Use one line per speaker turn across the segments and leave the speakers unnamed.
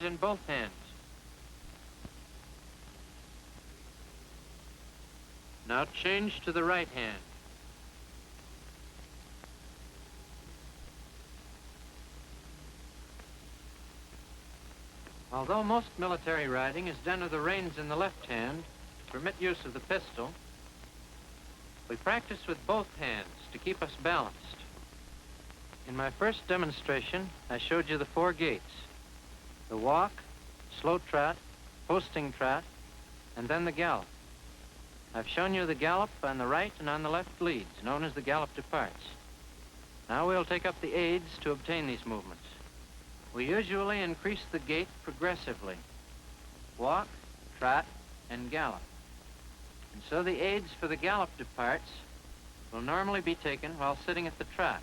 in both hands. Now change to the right hand. Although most military riding is done with the reins in the left hand to permit use of the pistol, we practice with both hands to keep us balanced. In my first demonstration, I showed you the 4 gaits: the walk, slow trot, posting trot, and then the gallop. I've shown you the gallop on the right and on the left leads, known as the gallop departs. Now we'll take up the aids to obtain these movements. We usually increase the gait progressively: walk, trot, and gallop. And so the aids for the gallop departs will normally be taken while sitting at the trot.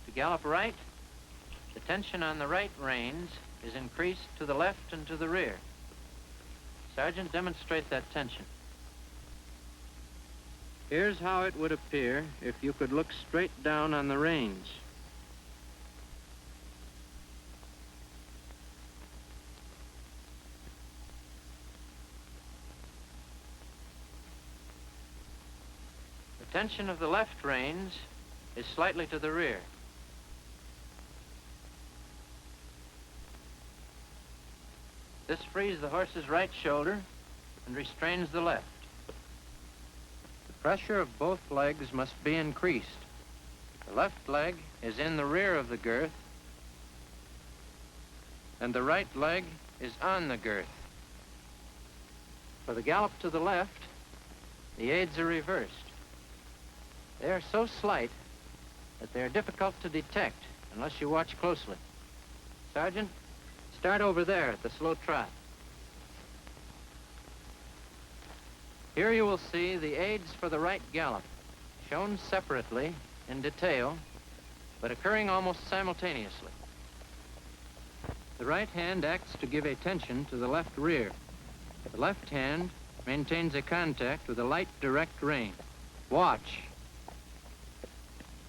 To gallop right, the tension on the right reins is increased to the left and to the rear. Sergeant, demonstrate that tension. Here's how it would appear if you could look straight down on the reins. The tension of the left reins is slightly to the rear. This frees the horse's right shoulder and restrains the left. The pressure of both legs must be increased. The left leg is in the rear of the girth, and the right leg is on the girth. For the gallop to the left, the aids are reversed. They are so slight that they are difficult to detect unless you watch closely. Sergeant, start over there at the slow trot. Here you will see the aids for the right gallop, shown separately in detail, but occurring almost simultaneously. The right hand acts to give a tension to the left rear. The left hand maintains a contact with a light, direct rein. Watch.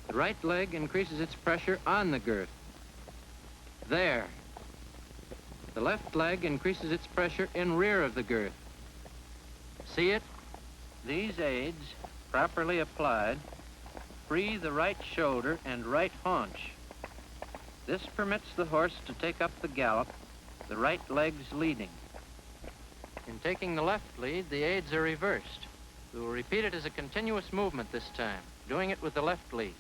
The right leg increases its pressure on the girth. There. The left leg increases its pressure in rear of the girth. See it? These aids, properly applied, free the right shoulder and right haunch. This permits the horse to take up the gallop, the right legs leading. In taking the left lead, the aids are reversed. We will repeat it as a continuous movement this time, doing it with the left lead.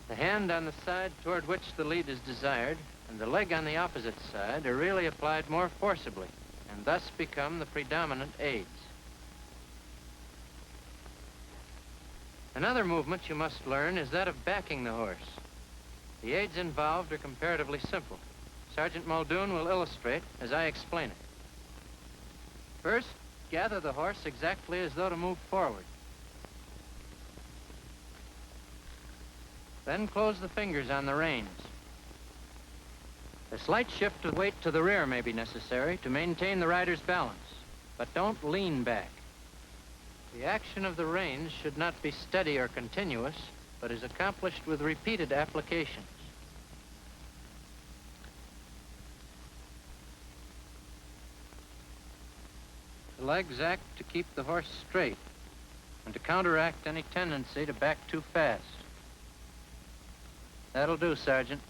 The hand on the side toward which the lead is desired and the leg on the opposite side are really applied more forcibly and thus become the predominant aids. Another movement you must learn is that of backing the horse. The aids involved are comparatively simple. Sergeant Muldoon will illustrate as I explain it. First, gather the horse exactly as though to move forward. Then close the fingers on the reins. A slight shift of weight to the rear may be necessary to maintain the rider's balance, but don't lean back. The action of the reins should not be steady or continuous, but is accomplished with repeated applications. The legs act to keep the horse straight and to counteract any tendency to back too fast. That'll do, Sergeant.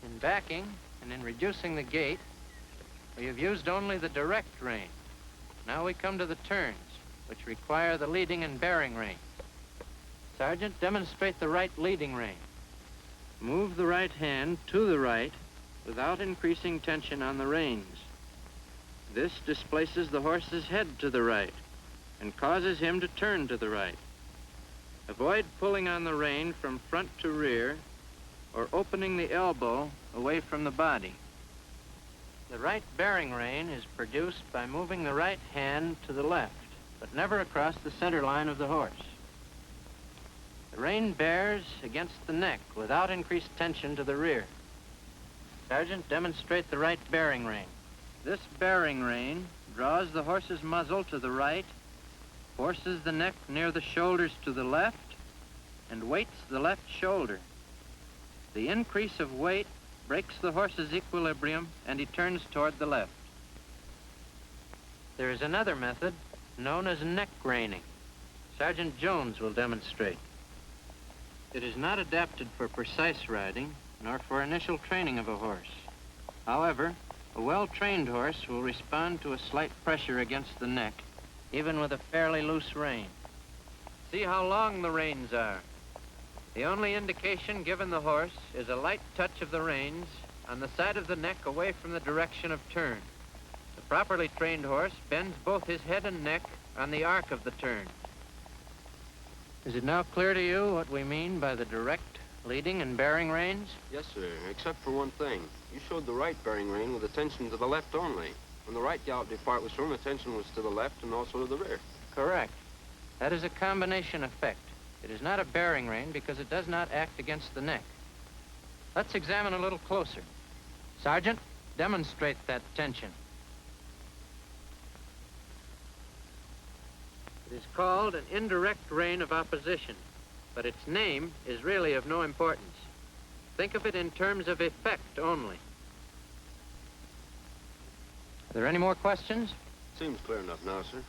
In backing and in reducing the gait, we have used only the direct rein. Now we come to the turns, which require the leading and bearing rein. Sergeant, demonstrate the right leading rein. Move the right hand to the right without increasing tension on the reins. This displaces the horse's head to the right and causes him to turn to the right. Avoid pulling on the rein from front to rear or opening the elbow away from the body. The right bearing rein is produced by moving the right hand to the left, but never across the center line of the horse. The rein bears against the neck without increased tension to the rear. Sergeant, demonstrate the right bearing rein. This bearing rein draws the horse's muzzle to the right, forces the neck near the shoulders to the left, and weights the left shoulder. The increase of weight breaks the horse's equilibrium, and he turns toward the left. There is another method known as neck reining. Sergeant Jones will demonstrate. It is not adapted for precise riding, nor for initial training of a horse. However, a well-trained horse will respond to a slight pressure against the neck, even with a fairly loose rein. See how long the reins are. The only indication given the horse is a light touch of the reins on the side of the neck away from the direction of turn. The properly trained horse bends both his head and neck on the arc of the turn. Is it now clear to you what we mean by the direct, leading, and bearing reins?
Yes, sir, except for one thing. You showed the right bearing rein with attention to the left only. When the right gallop depart was shown, attention was to the left and also to the rear.
Correct. That is a combination effect. It is not a bearing rein because it does not act against the neck. Let's examine a little closer. Sergeant, demonstrate that tension. It is called an indirect rein of opposition, but its name is really of no importance. Think of it in terms of effect only. Are there any more questions?
Seems clear enough now, sir.